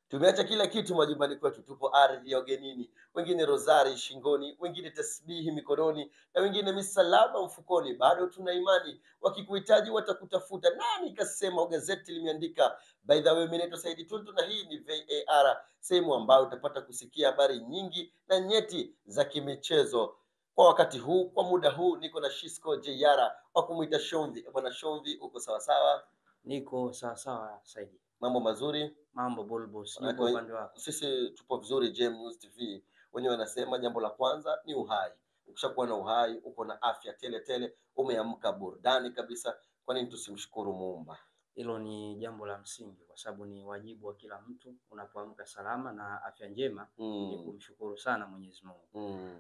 Tumeacha kila kitu majumbani kwetu, tupo ardhi ya ugenini, wengine rozari shingoni, wengine tasbihi mikononi, na wengine misalaba mfukoni. Bado tuna imani, wakikuhitaji watakutafuta. Nani kasema? Gazeti limeandika. By the way, mimi naitwa Saidi Tuntu na hii ni VAR, sehemu ambayo utapata kusikia habari nyingi na nyeti za kimichezo. Kwa wakati huu, kwa muda huu, niko na Shisco Jeyara wa kumuita Shomvi. Bwana Shomvi, uko sawa sawa? Niko sawa sawa Saidi. Mambo mazuri? Mambo bulbus, Manake yuko upande wako? sisi tupo vizuri. Gem News TV wenyewe wanasema jambo la kwanza ni uhai. Ukishakuwa na uhai, uko na afya tele tele, umeamka burudani kabisa. Kwa nini tusimshukuru Muumba? Hilo ni jambo la msingi, kwa sababu ni wajibu wa kila mtu unapoamka salama na afya njema ni kumshukuru sana Mwenyezi Mungu.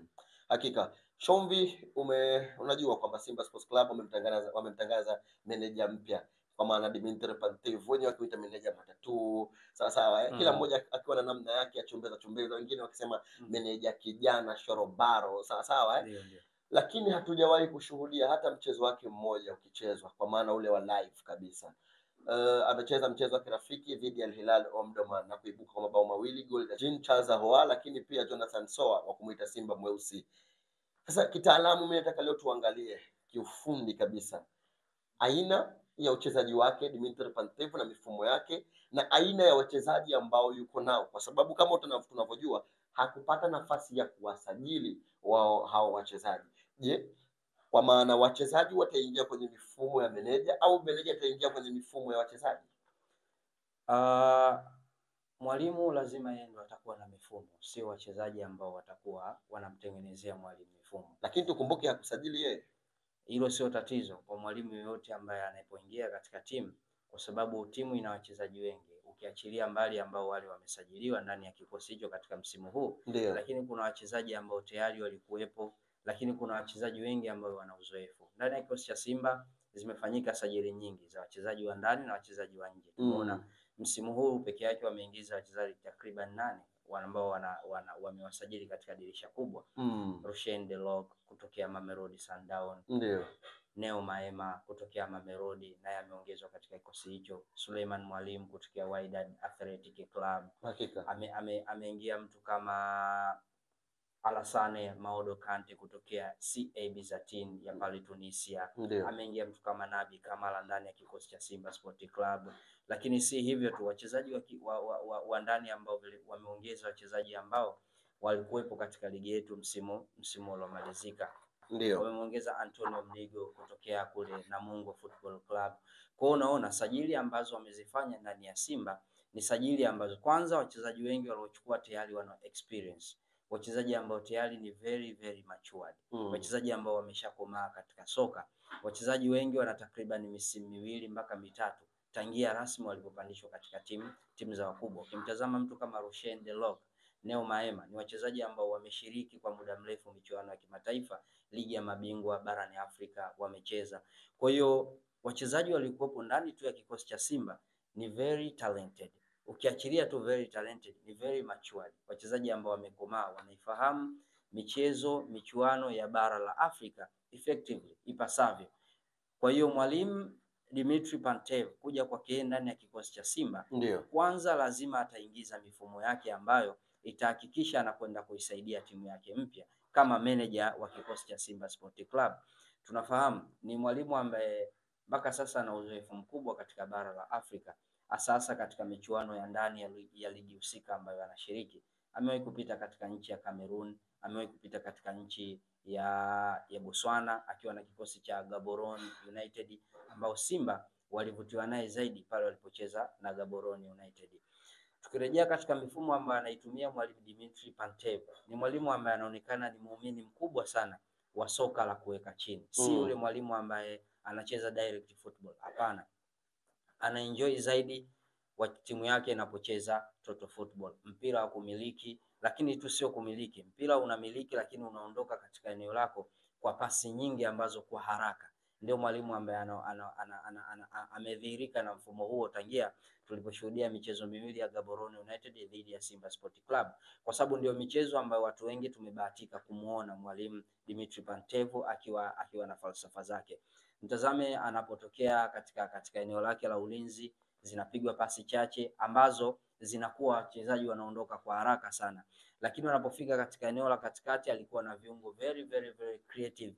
Hakika Shomvi, unajua kwamba Simba Sports Club wamemtangaza meneja mpya, kwa maana Dimitri Pantev, wenyewe wakiita meneja matatu. Sawa sawa, kila mmoja akiwa na namna yake ya chumbeza, wengine wakisema meneja kijana Shorobaro. Sawa sawa, Ndio. Lakini hatujawahi kushuhudia hata mchezo wake mmoja ukichezwa, kwa maana ule wa live kabisa. Amecheza mchezo wa kirafiki dhidi ya Al Hilal Omdurman na kuibuka kwa mabao mawili, goli la Jean Charles Ahoua, lakini pia Jonathan Soa wa kumuita Simba mweusi. Sasa kitaalamu, mimi nataka leo tuangalie kiufundi kabisa aina ya uchezaji wake Dimitri Pantev na mifumo yake, na aina ya wachezaji ambao yuko nao, kwa sababu kama tunavyojua hakupata nafasi ya kuwasajili wao hao wachezaji. Je, kwa maana wachezaji wataingia kwenye mifumo ya meneja au meneja ataingia kwenye mifumo ya wachezaji? Mwalimu lazima yeye ndo atakuwa na mifumo, sio wachezaji ambao watakuwa wanamtengenezea mwalimu mifumo. Lakini tukumbuke hakusajili yeye. Hilo sio tatizo kwa mwalimu yoyote ambaye anapoingia katika timu, kwa sababu timu ina wachezaji wengi, ukiachilia mbali ambao wale wamesajiliwa ndani ya kikosi hicho katika msimu huu. Ndiyo. Lakini kuna wachezaji ambao tayari walikuwepo, lakini kuna wachezaji wengi ambao wana uzoefu. Ndani ya kikosi cha Simba zimefanyika sajili nyingi za wachezaji wa ndani na wachezaji wa nje. Tumeona msimu huu peke yake wameingiza wachezaji takriban 8 ambao wamewasajili katika dirisha kubwa. Rushen De Lok kutokea Mamelodi Sundowns. Ndio. Neo Maema kutokea Mamelodi naye ameongezwa katika kikosi hicho. Suleiman Mwalimu kutokea Wydad Athletic Club. Hakika. Ameingia mtu kama Alassane Maodo Kante kutokea CA Bizatin ya pale Tunisia. Ameingia mtu kama Nabi Kamala ndani ya kikosi cha Simba Sport Club. Lakini si hivyo tu, wachezaji wa ndani ambao wameongeza wachezaji ambao walikuwepo katika ligi yetu msimu uliomalizika. Ndio. Wameongeza Antonio Mligo kutokea kule Namungo Football Club. Kwa hiyo unaona sajili ambazo wamezifanya ndani ya Simba ni sajili ambazo kwanza wachezaji wengi waliochukua tayari wana experience. Wachezaji ambao tayari ni very very matured. Wachezaji ambao wameshakomaa katika soka. Wachezaji wengi wana takriban misimu 2 mpaka 3 tangia rasmi walipopandishwa katika timu za wakubwa. Ukimtazama mtu kama Rushen De Lok, Neo Maema ni wachezaji ambao wameshiriki kwa muda mrefu michuano ya kimataifa, ligi ya mabingwa barani Afrika wamecheza. Kwa hiyo wachezaji walikuwepo ndani tu ya kikosi cha Simba ni very talented. Ukiachilia tu very talented, ni very matured. Wachezaji ambao wamekomaa, wanaifahamu michuano ya bara la Afrika effectively ipasavyo. Kwa hiyo mwalimu Dimitri Pantev kuja kwake ndani ya kikosi cha Simba, kwanza lazima ataingiza mifumo yake ambayo itahakikisha anakwenda kuisaidia timu yake mpya kama manager wa kikosi cha Simba Sport Club. Tunafahamu ni mwalimu ambaye mpaka sasa ana uzoefu mkubwa katika bara la Afrika, hasa katika michuano ya ndani ya ligi husika ambayo anashiriki. Amewahi kupita katika nchi ya Cameroon, amewahi kupita katika nchi ya Botswana akiwa na kikosi cha Gaborone United ambao Simba walivutiwa naye zaidi pale walipocheza na Gaborone United. Tukirejea katika mifumo ambayo anaitumia mwalimu Dimitri Pantev, ni mwalimu ambaye anaonekana ni muumini mkubwa sana wa soka la kuweka chini. Si yule mwalimu ambaye anacheza direct football, hapana. Anaenjoy zaidi wa timu yake inapocheza total football, mpira wa kumiliki, lakini tu sio kumiliki. Mpira unamiliki lakini unaondoka katika eneo lako kwa pasi nyingi ambazo kwa haraka. Ndio mwalimu ambaye amedhihirika na mfumo huo tangia tuliposhuhudia michezo miwili ya Gaborone United dhidi ya Simba Sport Club, kwa sababu ndio michezo ambayo watu wengi tumebahatika kumuona mwalimu Dimitri Pantev akiwa na falsafa zake. Mtazame anapotokea katika eneo lake la ulinzi, zinapigwa pasi chache ambazo zinakuwa wachezaji wanaondoka kwa haraka sana, lakini wanapofika katika eneo la katikati alikuwa na viungo very creative,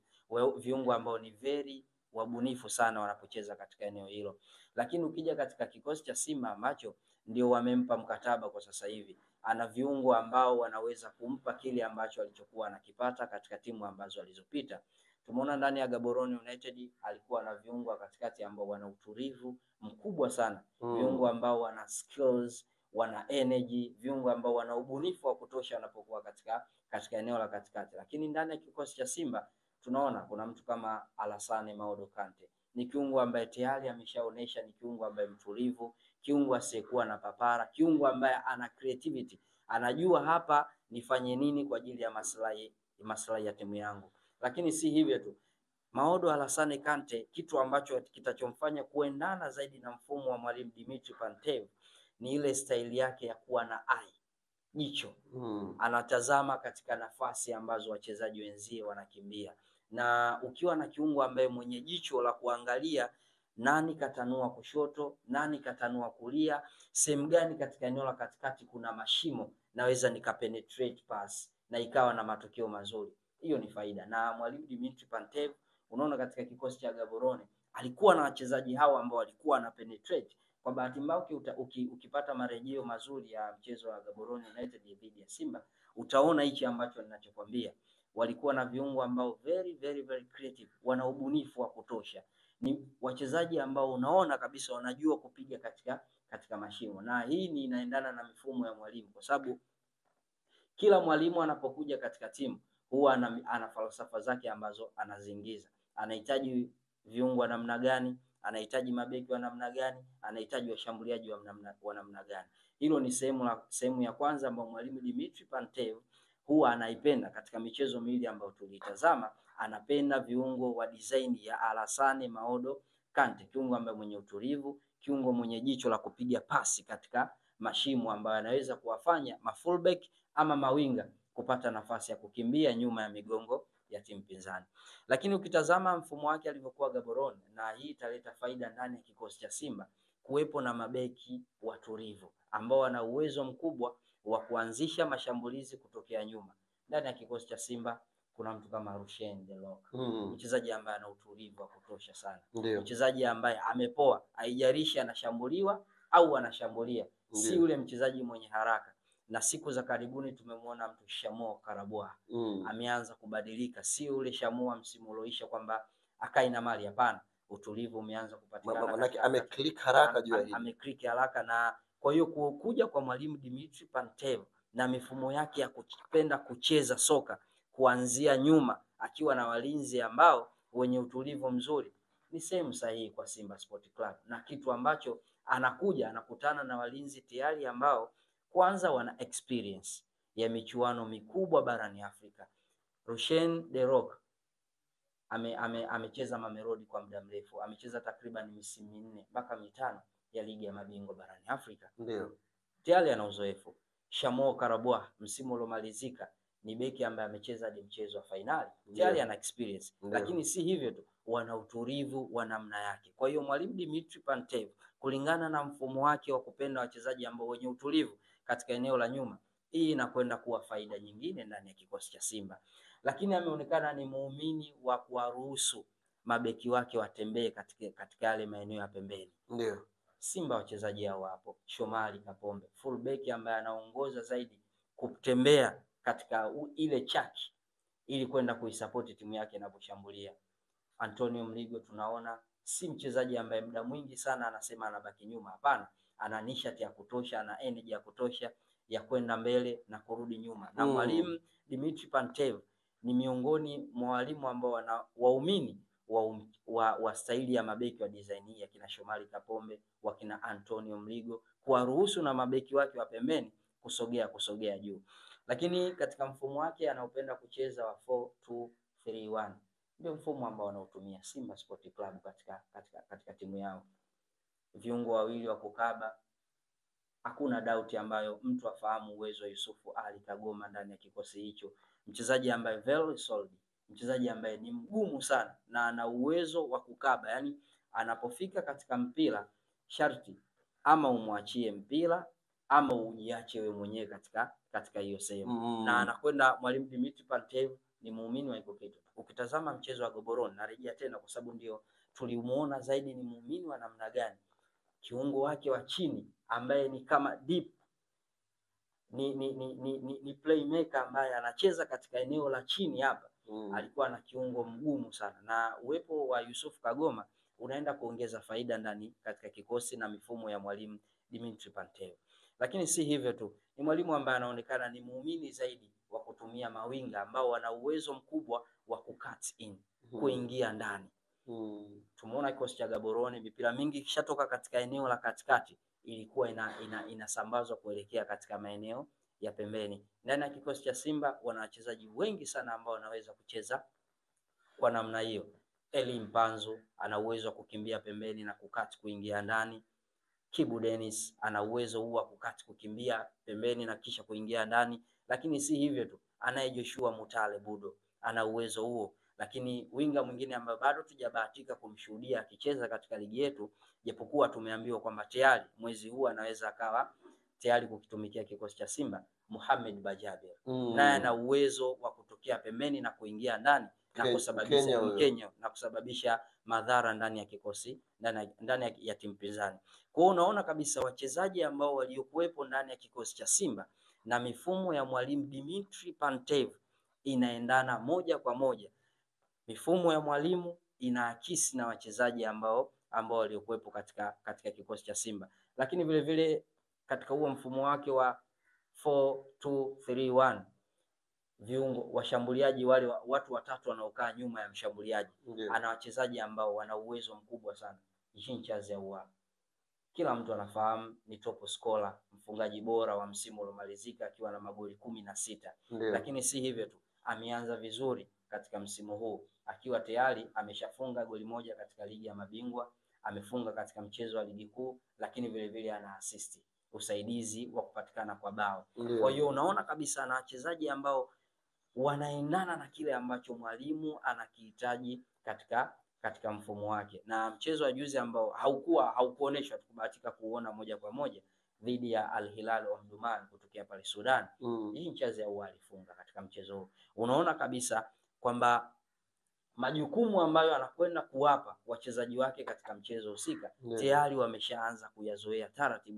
viungo ambao ni very wabunifu sana wanapocheza katika eneo hilo. Lakini ukija katika kikosi cha Simba ambacho ndio wamempa mkataba kwa sasa hivi, ana viungo ambao wanaweza kumpa kile ambacho alichokuwa anakipata katika timu ambazo alizopita. Tumeona ndani ya Gaborone United alikuwa na viungo katikati ambao wana utulivu mkubwa sana, viungo ambao wana skills, wana energy, viungo ambao wana ubunifu wa kutosha wanapokuwa katika eneo la katikati. Lakini ndani ya kikosi cha Simba tunaona kuna mtu kama Alassane Maodo Kante, ni kiungo ambaye tayari ameshaonesha ni kiungo ambaye mtulivu, kiungo asiyekuwa na papara, kiungo ambaye ana creativity, anajua hapa nifanye nini kwa ajili ya maslahi ya timu yangu. Lakini si hivyo tu, Maodo Alassane Kante, kitu ambacho kitachomfanya kuendana zaidi na mfumo wa mwalimu Dimitri Pantev ni ile staili yake ya kuwa na jicho. Anatazama katika nafasi ambazo wachezaji wenzie wanakimbia, na ukiwa na kiungo ambaye mwenye jicho la kuangalia nani katanua kushoto, nani katanua kulia, sehemu gani katika eneo la katikati kuna mashimo, naweza nikapenetrate pass na ikawa na matokeo mazuri, hiyo ni faida. Na mwalimu Dimitri Pantev, unaona katika kikosi cha Gaborone alikuwa na wachezaji hao ambao walikuwa na penetrate. Kwa bahati mbaya ukipata marejeo mazuri ya mchezo wa Gaborone United dhidi ya Simba, utaona hichi ambacho ninachokwambia. Walikuwa na viungo ambao very creative, wana ubunifu wa kutosha. Ni wachezaji ambao unaona kabisa wanajua kupiga katika mashimo, na hii ni inaendana na mifumo ya mwalimu, kwa sababu kila mwalimu anapokuja katika timu huwa ana falsafa zake ambazo anaziingiza. Anahitaji viungo wa namna gani, anahitaji mabeki wa namna gani, anahitaji washambuliaji wa namna gani. Hilo ni sehemu ya kwanza ambayo mwalimu Dimitri Pantev huwa anaipenda katika michezo miwili ambayo tulitazama. Anapenda viungo wa design ya Alassane Maodo Kante, kiungo ambaye mwenye utulivu, kiungo mwenye jicho la kupiga pasi katika mashimo ambayo anaweza kuwafanya mafullback ama mawinga kupata nafasi ya kukimbia nyuma ya migongo ya timu pinzani. Lakini ukitazama mfumo wake alivyokuwa Gaborone, na hii italeta faida ndani ya kikosi cha Simba, kuwepo na mabeki watulivu ambao wana uwezo mkubwa wa kuanzisha mashambulizi kutokea nyuma. Ndani ya kikosi cha Simba kuna mtu kama Rushen De Reuck, mchezaji ambaye ana utulivu wa kutosha sana, mchezaji ambaye amepoa, haijalishi anashambuliwa au anashambulia, si yule mchezaji mwenye haraka. Na siku za karibuni tumemwona mtu Shamo Karabwa ameanza kubadilika, si yule Shamo msimu ulioisha kwamba akaina mali, hapana. Utulivu umeanza kupatikana, manake ameclick haraka juu ya hili, ameclick haraka. Na kwa hiyo kuja kwa mwalimu Dimitri Pantev na mifumo yake ya kupenda kucheza soka kuanzia nyuma akiwa na walinzi ambao wenye utulivu mzuri ni sehemu sahihi kwa Simba Sport Club, na kitu ambacho anakuja anakutana na walinzi tayari ambao kwanza wana experience ya michuano mikubwa barani Afrika. Rushen De Reuck amecheza Mamelodi kwa muda mrefu, amecheza takriban misimu 4 mpaka 5 ya ligi ya mabingwa barani Afrika. Ndio tayari ana uzoefu. Shamo Karabwa msimu uliomalizika ni beki ambaye amecheza hadi mchezo wa finali, tayari ana experience. Lakini si hivyo tu, wana utulivu wa namna yake. Kwa hiyo mwalimu Dimitri Pantev, kulingana na mfumo wake wa kupenda wachezaji ambao wenye utulivu katika eneo la nyuma, hii inakwenda kuwa faida nyingine ndani ya kikosi cha Simba. Lakini ameonekana ni muumini wa kuwaruhusu mabeki wake watembee katika yale maeneo ya pembeni. Ndio Simba wachezaji hao hapo, Shomari Kapombe fullback ambaye anaongoza zaidi kutembea katika ile chaki ili kwenda kuisupport timu yake inaposhambulia. Antonio Mligo tunaona si mchezaji ambaye muda mwingi sana anasema anabaki nyuma, hapana. Ana nishati ya kutosha, ana energy ya kutosha ya kwenda mbele na kurudi nyuma. Na mwalimu Dimitri Pantev ni miongoni mwa walimu ambao wana waumini wa staili ya mabeki wa design hii ya kina Shomari Kapombe, wakina Antonio Mligo, kuwaruhusu na mabeki wake wa pembeni kusogea juu. Lakini katika mfumo wake anaopenda kucheza wa 4-2-3-1 ndio mfumo ambao anaotumia Simba Sport Club katika timu yao. Viungo wawili wa kukaba, hakuna doubt ambayo mtu afahamu uwezo wa Yusufu Ali Kagoma ndani ya kikosi hicho, mchezaji ambaye very solid, mchezaji ambaye ni mgumu sana na ana uwezo wa kukaba, yani anapofika katika mpira sharti ama umwachie mpira ama ujiache wewe mwenyewe katika hiyo sehemu. Na anakwenda mwalimu Dimitri Pantev ni muumini wa hiko kitu. Ukitazama mchezo wa Gaborone, narejea tena kwa sababu ndio tulimuona zaidi, ni muumini wa namna gani kiungo wake wa chini ambaye ni kama deep ni playmaker ambaye anacheza katika eneo la chini hapa. Alikuwa na kiungo mgumu sana, na uwepo wa Yusuf Kagoma unaenda kuongeza faida ndani katika kikosi na mifumo ya mwalimu Dimitri Pantev. Lakini si hivyo tu, ni mwalimu ambaye anaonekana ni muumini zaidi wa kutumia mawinga ambao wana uwezo mkubwa wa kucut in, kuingia ndani. Tumeona kikosi cha Gaborone mipira mingi kishatoka katika eneo la katikati ilikuwa inasambazwa kuelekea katika maeneo ya pembeni. Ndani ya kikosi cha Simba wana wachezaji wengi sana ambao wanaweza kucheza kwa namna hiyo. Eli Mpanzu ana uwezo wa kukimbia pembeni na kukati kuingia ndani. Kibu Dennis ana uwezo huo wa kukati kukimbia pembeni na kisha kuingia ndani. Lakini si hivyo tu, anaye Joshua Mutale Budo ana uwezo huo. Lakini winga mwingine ambaye bado tujabahatika kumshuhudia akicheza katika ligi yetu, japokuwa tumeambiwa kwamba tayari mwezi huu anaweza akawa tayari kukitumikia kikosi cha Simba, Mohamed Bajaber. Naye ana uwezo wa kutokea pembeni na kuingia ndani na kusababisha Mkenya na kusababisha madhara ndani ya kikosi, ndani ya timu pinzani. Kwa hiyo unaona kabisa wachezaji ambao waliokuwepo ndani ya kikosi cha Simba na mifumo ya mwalimu Dimitri Pantev inaendana moja kwa moja. Mifumo ya mwalimu inaakisi na wachezaji ambao waliokuwepo katika kikosi cha Simba. Lakini vile vile katika huo mfumo wake wa 4-2-3-1, viungo washambuliaji wale watu watatu wanaokaa nyuma ya mshambuliaji, ana wachezaji ambao wana uwezo mkubwa sana. Jean Charles Ahoua, kila mtu anafahamu ni top scorer, mfungaji bora wa msimu uliomalizika akiwa na magoli 16. Lakini si hivyo tu, ameanza vizuri katika msimu huu akiwa tayari ameshafunga goli moja katika ligi ya mabingwa, amefunga katika mchezo wa ligi kuu, lakini vile vile ana assist, usaidizi wa kupatikana kwa bao. Kwa hiyo unaona kabisa na wachezaji ambao wanaendana na kile ambacho mwalimu anakihitaji katika mfumo wake. Na mchezo wa juzi ambao haukuoneshwa, tukubahatika kuona moja kwa moja dhidi ya Al Hilal Omdurman kutokea pale Sudan. Hii mchezo ya Ahoua alifunga katika mchezo huu. Unaona kabisa kwamba majukumu ambayo anakwenda kuwapa wachezaji wake katika mchezo husika tayari wameshaanza kuyazoea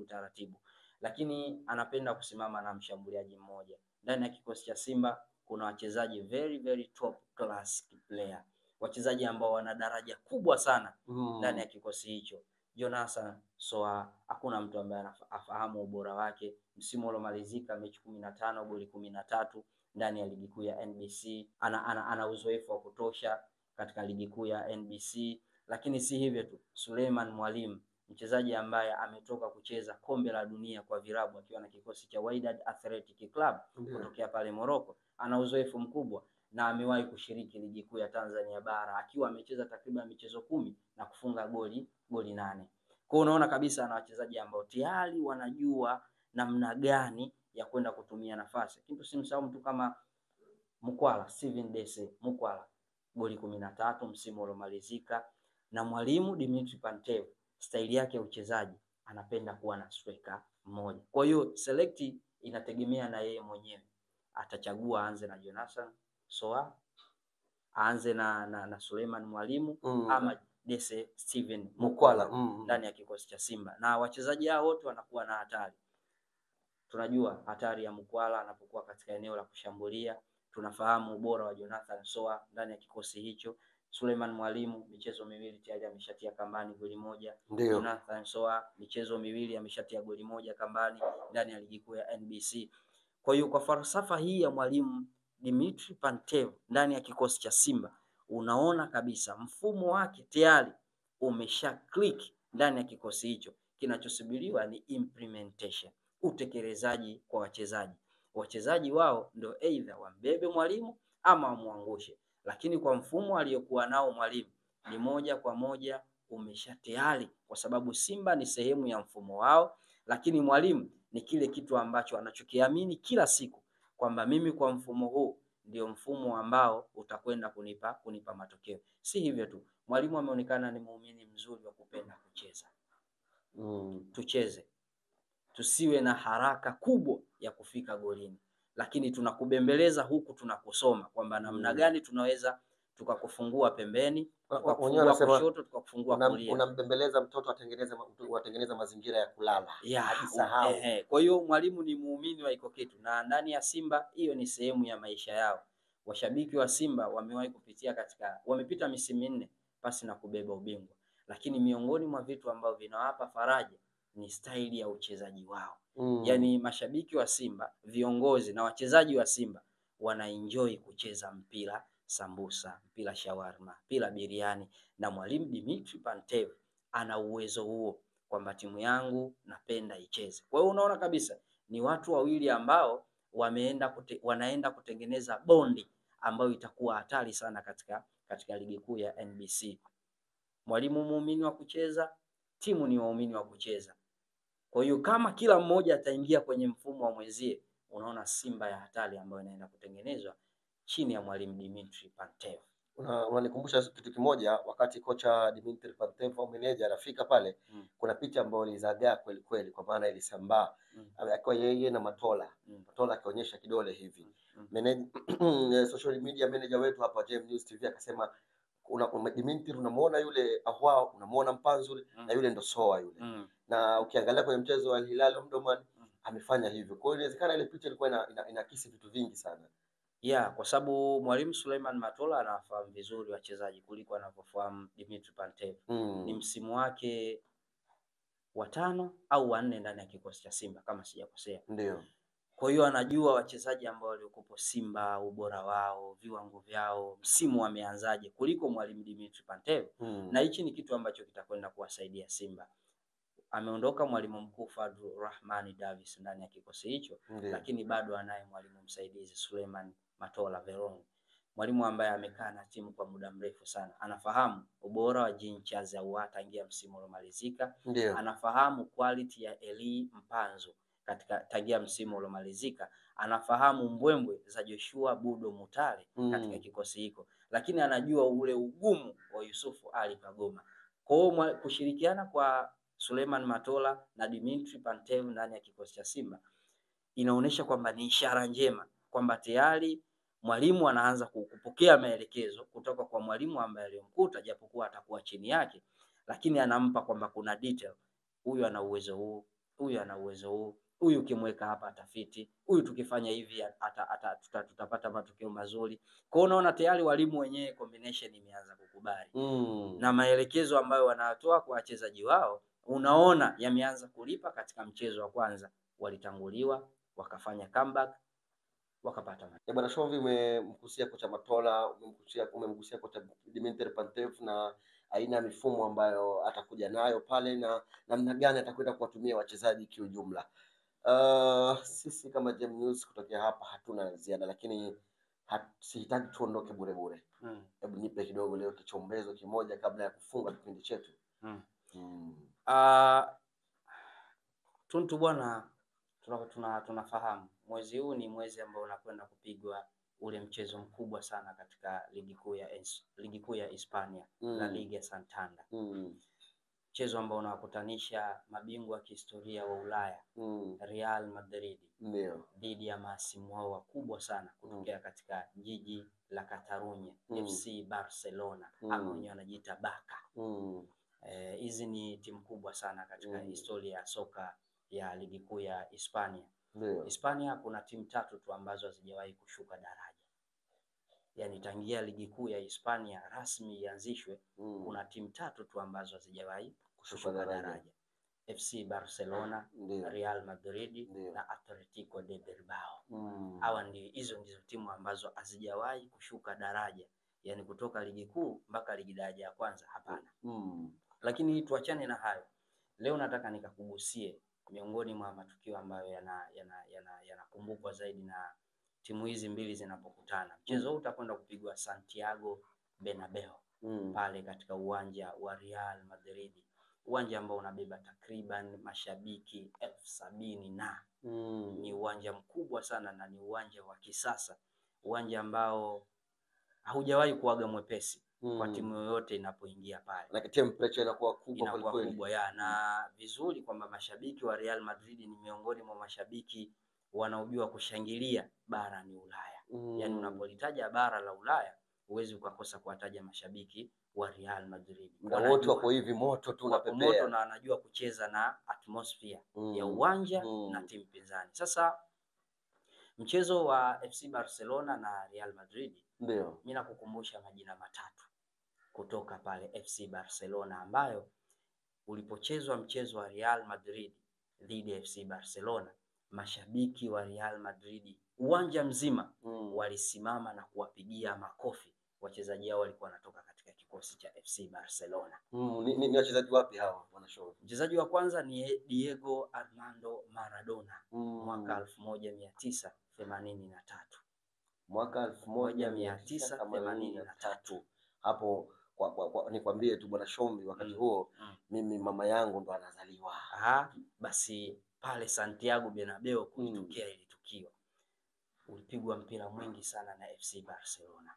taratibu. Lakini anapenda kusimama na mshambuliaji mmoja. Ndani ya kikosi cha Simba kuna wachezaji very top class player, wachezaji ambao wana daraja kubwa sana ndani ya kikosi hicho. Jonathan Soa, hakuna mtu ambaye anafahamu ubora wake. Msimu uliomalizika mechi 15 goli 13 ndani ya ligi kuu ya NBC. Ana uzoefu wa kutosha katika ligi kuu ya NBC. Lakini si hivyo tu, Suleiman Mwalimu, mchezaji ambaye ametoka kucheza kombe la dunia kwa virabu akiwa na kikosi cha Wydad Athletic Club kutokea pale Morocco, ana uzoefu mkubwa na amewahi kushiriki ligi kuu ya Tanzania bara akiwa amecheza takriban michezo 10 na kufunga goli 8. Kwa unaona kabisa ana wachezaji ambao tayari wanajua namna gani ya kwenda kutumia nafasi. Lakini tusimsahau mtu kama Mukwala, Steven Dese Mukwala, goli 13 msimu uliomalizika. Na mwalimu Dimitri Pantev, staili yake ya uchezaji anapenda kuwa na striker mmoja. Kwa hiyo select inategemea na yeye mwenyewe. Atachagua aanze na Jonathan Soa, aanze na Suleiman Mwalimu ama Dese Steven Mukwala ndani ya kikosi cha Simba. Na wachezaji hao wote wanakuwa na hatari. Tunajua hatari ya Mukwala anapokuwa katika eneo la kushambulia. Tunafahamu ubora wa Jonathan Soa ndani ya kikosi hicho. Suleiman Mwalimu michezo miwili tayari ameshatia kambani goli moja. Jonathan Soa michezo miwili ameshatia goli moja kambani ndani ya ligi kuu ya NBC. Kwa hiyo kwa falsafa hii ya mwalimu Dimitri Pantev ndani ya kikosi cha Simba, unaona kabisa mfumo wake tayari umesha click ndani ya kikosi hicho. Kinachosubiriwa ni implementation, utekelezaji kwa wachezaji. Wachezaji wao ndio either wambebe mwalimu ama wamuangushe. Lakini kwa mfumo aliyokuwa nao mwalimu ni moja kwa moja umesha tayari, kwa sababu Simba ni sehemu ya mfumo wao, lakini mwalimu ni kile kitu ambacho anachokiamini kila siku kwamba mimi kwa mfumo huu ndio mfumo ambao utakwenda kunipa matokeo. Si hivyo tu, mwalimu ameonekana ni muumini mzuri wa kupenda kucheza. Tucheze, tusiwe na haraka kubwa ya kufika golini, lakini tunakubembeleza huku tunakusoma kwamba namna gani tunaweza tukakufungua pembeni, tukakufungua kushoto, tukakufungua kulia. Unambembeleza mtoto atengeneza mazingira ya kulala. Kwa hiyo mwalimu ni muumini wa iko kitu, na ndani ya Simba hiyo ni sehemu ya maisha yao. Washabiki wa Simba wamewahi wamepita misimu 4 pasi na kubeba ubingwa, lakini miongoni mwa vitu ambavyo vinawapa faraja ni staili ya uchezaji wao. Yani mashabiki wa Simba, viongozi na wachezaji wa Simba wanaenjoy kucheza mpira sambusa, mpira shawarma, mpira biriani, na mwalimu Dimitri Pantev ana uwezo huo kwamba timu yangu napenda icheze. Kwa hiyo unaona kabisa ni watu wawili ambao wanaenda kutengeneza bondi ambayo itakuwa hatari sana katika ligi kuu ya NBC. Mwalimu muumini wa kucheza, timu ni waumini wa kucheza. Kwa hiyo kama kila mmoja ataingia kwenye mfumo wa mwenzie, unaona Simba ya hatari ambayo inaenda kutengenezwa chini ya mwalimu Dimitri Pantev. Unanikumbusha kitu kimoja, wakati kocha Dimitri Pantev au meneja anafika pale, kuna picha ambayo ilizagaa kweli kweli, kwa maana ilisambaa akiwa yeye na Matola. Matola akionyesha kidole hivi. Social media manager wetu hapa JM News TV akasema Dimitri unamuona yule Ahwa, unamuona Mpanzu na yule ndo Soa yule. Na ukiangalia kwenye mchezo wa Al Hilal Omdurman amefanya hivyo. Kwa hiyo inawezekana ile picha ilikuwa inakisi vitu vingi sana. Kwa sababu mwalimu Suleiman Matola anafahamu vizuri wachezaji kuliko anavyofahamu Dimitri Pantev. Ni msimu wake wa 5 au wa 4 ndani ya kikosi cha Simba kama sijakosea. Ndio. Kwa hiyo anajua wachezaji ambao waliokupo Simba, ubora wao, viwango vyao, msimu wameanzaje kuliko mwalimu Dimitri Pantev. Na hichi ni kitu ambacho kitakwenda kuwasaidia Simba. Ameondoka mwalimu mkuu Fadlu Rahmani Davis ndani ya kikosi hicho, lakini bado anaye mwalimu msaidizi Suleiman Matola Veron. Mwalimu ambaye amekaa na timu kwa muda mrefu sana. Anafahamu ubora wa Jean Charles Ahoua tangia msimu uliomalizika. Anafahamu quality ya Eli Mpanzu tangia msimu uliomalizika. Anafahamu mbwembwe za Joshua Budo Mutale katika kikosi hiko. Lakini anajua ule ugumu wa Yusufu Ali Kagoma. Kwa hiyo kushirikiana kwa Suleiman Matola na Dimitri Pantev ndani ya kikosi cha Simba inaonyesha kwamba ni ishara njema kwamba tayari mwalimu anaanza kupokea maelekezo kutoka kwa mwalimu ambaye aliyomkuta, japokuwa atakuwa chini yake, lakini anampa kwamba kuna detail. Huyu ana uwezo huu, huyu ana uwezo huu, huyu ukimweka hapa atafiti, huyu tukifanya hivi tutapata matokeo mazuri. Kwa hiyo unaona tayari walimu wenyewe combination imeanza kukubali. Na maelekezo ambayo wanatoa kwa wachezaji wao unaona yameanza kulipa. Katika mchezo wa kwanza walitanguliwa, wakafanya comeback, wakapata. Bwana Shovi, umemgusia kocha Matola, umemgusia kocha Dimitri Pantev na aina ya mifumo ambayo atakuja nayo pale na namna gani atakwenda kuwatumia wachezaji kiujumla. Sisi kama JM News kutokea hapa hatuna ziada, lakini sihitaji tuondoke bure bure. Hebu nipe kidogo leo kichombezo kimoja kabla ya kufunga kipindi chetu. Tuntu bwana, tunafahamu mwezi huu ni mwezi ambao unakwenda kupigwa ule mchezo mkubwa sana katika ligi kuu ya Hispania, La Liga Santander. Mchezo ambao unawakutanisha mabingwa wa kihistoria wa Ulaya, Real Madrid dhidi ya mahasimu wao wakubwa sana kutokea katika jiji la Catalunya, FC Barcelona ama wenyewe wanajiita Barca. Hizi ni timu kubwa sana katika historia ya soka ya ligi kuu ya Hispania. Hispania kuna timu 3 tu ambazo hazijawahi kushuka daraja. Yaani tangia ligi kuu ya Hispania rasmi ianzishwe, kuna timu 3 tu ambazo hazijawahi kushuka daraja. FC Barcelona, Real Madrid na Atletico de Bilbao. Hizo ndizo timu ambazo hazijawahi kushuka daraja. Yaani kutoka ligi kuu mpaka ligi daraja ya kwanza, hapana. Lakini tuachane na hayo. Leo nataka nikakugusie miongoni mwa matukio ambayo yanakumbukwa zaidi na timu hizi mbili zinapokutana. Mchezo huu utakwenda kupigwa Santiago Bernabeu, pale katika uwanja wa Real Madrid. Uwanja ambao unabeba takriban mashabiki 70,000 na ni uwanja mkubwa sana na ni uwanja wa kisasa uwanja ambao haujawahi kuaga mwepesi kwa timu yoyote inapoingia pale. Na temperature inakuwa kubwa Inakuwa kweli kubwa ya na vizuri kwamba mashabiki wa Real Madrid ni miongoni mwa mashabiki wanaojua kushangilia barani Ulaya. Yaani unapolitaja bara la Ulaya huwezi ukakosa kuwataja mashabiki wa Real Madrid. Muda wote wako hivi moto tu wako unapepea. moto na anajua kucheza na atmosphere ya uwanja na timu pinzani. Sasa mchezo wa FC Barcelona na Real Madrid, ndio mimi nakukumbusha majina matatu kutoka pale FC Barcelona, ambayo ulipochezwa mchezo wa Real Madrid dhidi ya FC Barcelona, mashabiki wa Real Madrid uwanja mzima walisimama na kuwapigia makofi wachezaji hao walikuwa wanatoka katika kikosi cha FC Barcelona. Ni wachezaji wapi hawa wanashow? Mchezaji wa kwanza ni Diego Armando Maradona mwaka 1983. Mwaka 1983. Hapo nikwambie tu bwana Shombi, wakati huo mimi mama yangu ndo anazaliwa. Basi pale Santiago Bernabeu kulitokea ile tukio. Ulipigwa mpira mwingi sana na FC Barcelona.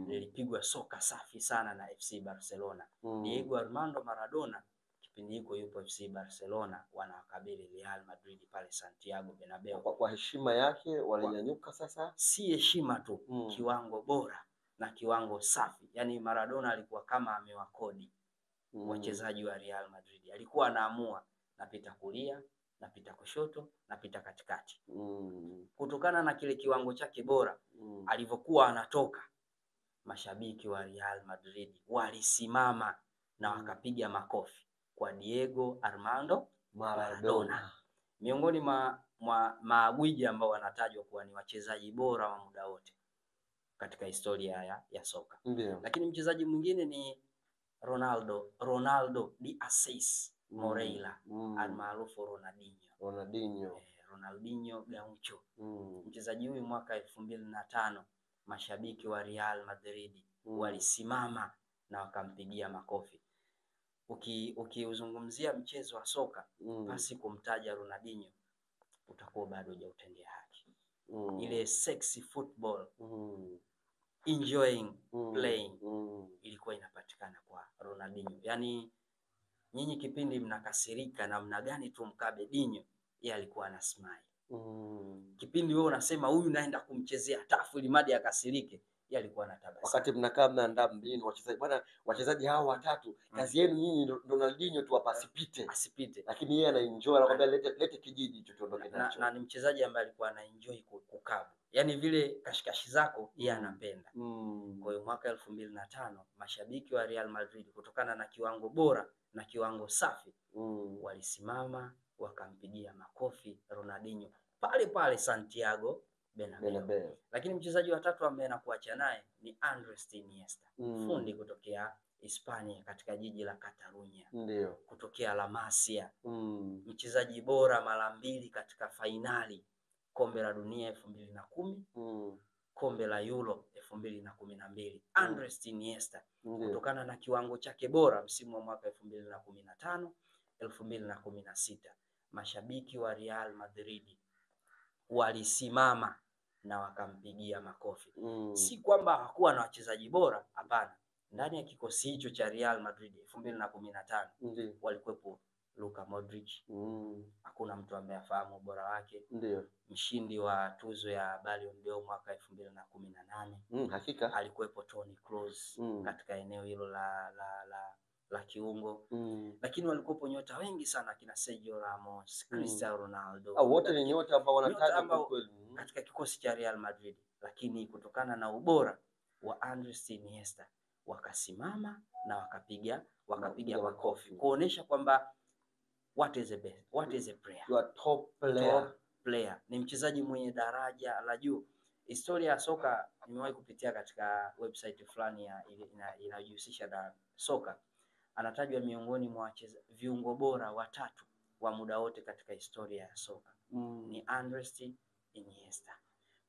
Lilipigwa soka safi sana na FC Barcelona. Diego Armando Maradona kipindi hiko yupo FC Barcelona, wanawakabili Real Madrid pale Santiago Bernabeu. Kwa heshima yake walinyanyuka sasa. Si heshima tu, kiwango bora na kiwango safi. Yaani Maradona alikuwa kama amewakodi wachezaji wa Real Madrid. Alikuwa anaamua napita kulia, napita kushoto, napita katikati. Kutokana na kile kiwango chake bora alivyokuwa anatoka, mashabiki wa Real Madrid walisimama na wakapiga makofi kwa Diego Armando Maradona. Miongoni mwa magwiji ambao wanatajwa kuwa ni wachezaji bora wa muda wote katika historia ya soka. Lakini mchezaji mwingine ni Ronaldo de Assis Moreira, almaarufu Ronaldinho Gaucho. Mchezaji huyu mwaka 2005 mashabiki wa Real Madrid walisimama na wakampigia makofi. Ukiuzungumzia mchezo wa soka basi kumtaja Ronaldinho utakuwa bado hujautendea haki. Ile sexy football, enjoying playing ilikuwa inapatikana kwa Ronaldinho. Yaani nyinyi kipindi mnakasirika na mna gani tu mkabe Dinho, yeye alikuwa ana smile. Kipindi wewe unasema huyu naenda kumchezea tafu ili madi akasirike, yeye alikuwa anatabasamu. Wakati mnakaa mnaandaa mbinu wachezaji, bwana wachezaji hao watatu kazi yenu nyinyi Ronaldinho tu hapa asipite. Lakini yeye anaenjoy, anakuambia lete kijiji hicho tuondoke nacho. Na ni mchezaji ambaye alikuwa anaenjoy kukabu. Yaani vile kashikashi zako yeye anapenda. Kwa hiyo mwaka 2005 mashabiki wa Real Madrid kutokana na kiwango bora na kiwango safi walisimama wakampigia makofi Ronaldinho pale Santiago Bernabeu. Lakini mchezaji wa tatu ambaye anakuacha naye ni Andres Iniesta, fundi kutokea Hispania katika jiji la Catalunya. Kutokea La Masia. Mchezaji bora mara 2 katika fainali kombe la dunia 2010, kombe la Euro 2012. Andres Iniesta kutokana na kiwango chake bora msimu wa mwaka 2015 2016, mashabiki wa Real Madrid walisimama na wakampigia makofi. Si kwamba hakuwa na wachezaji bora, hapana. Ndani ya kikosi hicho cha Real Madrid 2015 walikuwepo Luka Modric. Hakuna mtu ambaye afahamu ubora wake. Mshindi wa tuzo ya Ballon d'Or mwaka 2018. Hakika alikuwepo Toni Kroos katika eneo hilo la kiungo. Lakini walikuwepo nyota wengi sana kina Sergio Ramos, Cristiano Ronaldo. Wote ni nyota ambao wanatajwa katika kikosi cha Real Madrid. Lakini kutokana na ubora wa Andres Iniesta wakasimama na wakapiga makofi kuonesha kwamba what is a player. You are top player. Ni mchezaji mwenye daraja la juu. Historia ya soka nimewahi kupitia katika website fulani inayojihusisha na soka. Anatajwa miongoni mwa viungo bora watatu wa muda wote katika historia ya soka. Ni Andres Iniesta.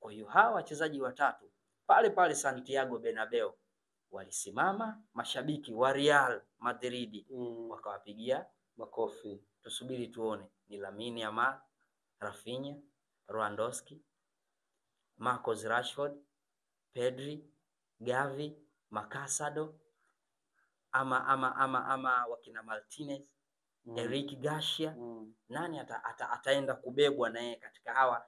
Kwa hiyo hawa wachezaji watatu pale Santiago Bernabeu walisimama, mashabiki wa Real Madrid wakawapigia makofi. Tusubiri tuone ni Lamine Yamal, Rafinha, Lewandowski, Marcus Rashford Pedri, Gavi, Makasado ama wakina Martinez, Eric Garcia. Nani ataenda kubebwa na yeye katika hawa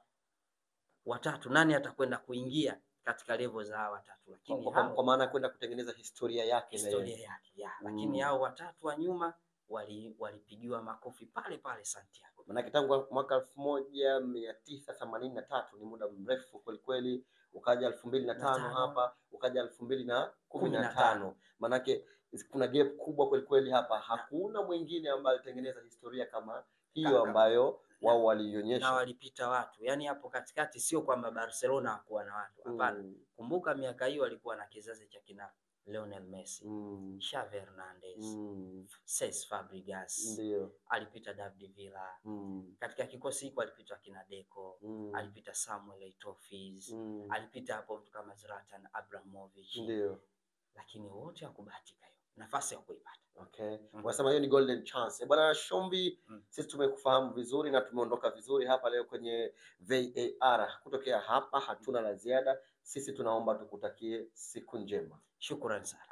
watatu? Nani atakwenda kuingia katika level za hawa watatu? Lakini kwa maana kwenda kutengeneza historia yake lakini hao watatu wa nyuma walipigiwa makofi pale pale Santiago. Maana tangu mwaka 1983 ni muda mrefu kweli kweli, ukaja 2005 hapa, ukaja 2015. Manake kuna gap kubwa kweli kweli hapa. Hakuna mwingine ambaye alitengeneza historia kama hiyo ambayo wao walionyesha, na walipita watu. Yani hapo katikati sio kwamba Barcelona hakuwa na watu, hapana. Kumbuka miaka hiyo walikuwa na kizazi cha kina Lionel Messi, Xavi Hernandez, Cesc Fabregas, ndio alipita David Villa. Katika kikosi hiko alipita kina Deco, alipita Samuel Eto'o, alipita hapo mtu kama Zlatan Ibrahimovic. Ndio. Lakini wote hawakubahatika hiyo nafasi ya kuipata. Okay. Wanasema hiyo ni golden chance. Bwana Shombi, sisi tumekufahamu vizuri na tumeondoka vizuri hapa leo kwenye VAR. Kutokea hapa hatuna la ziada. Sisi tunaomba tukutakie siku njema. Shukrani sana.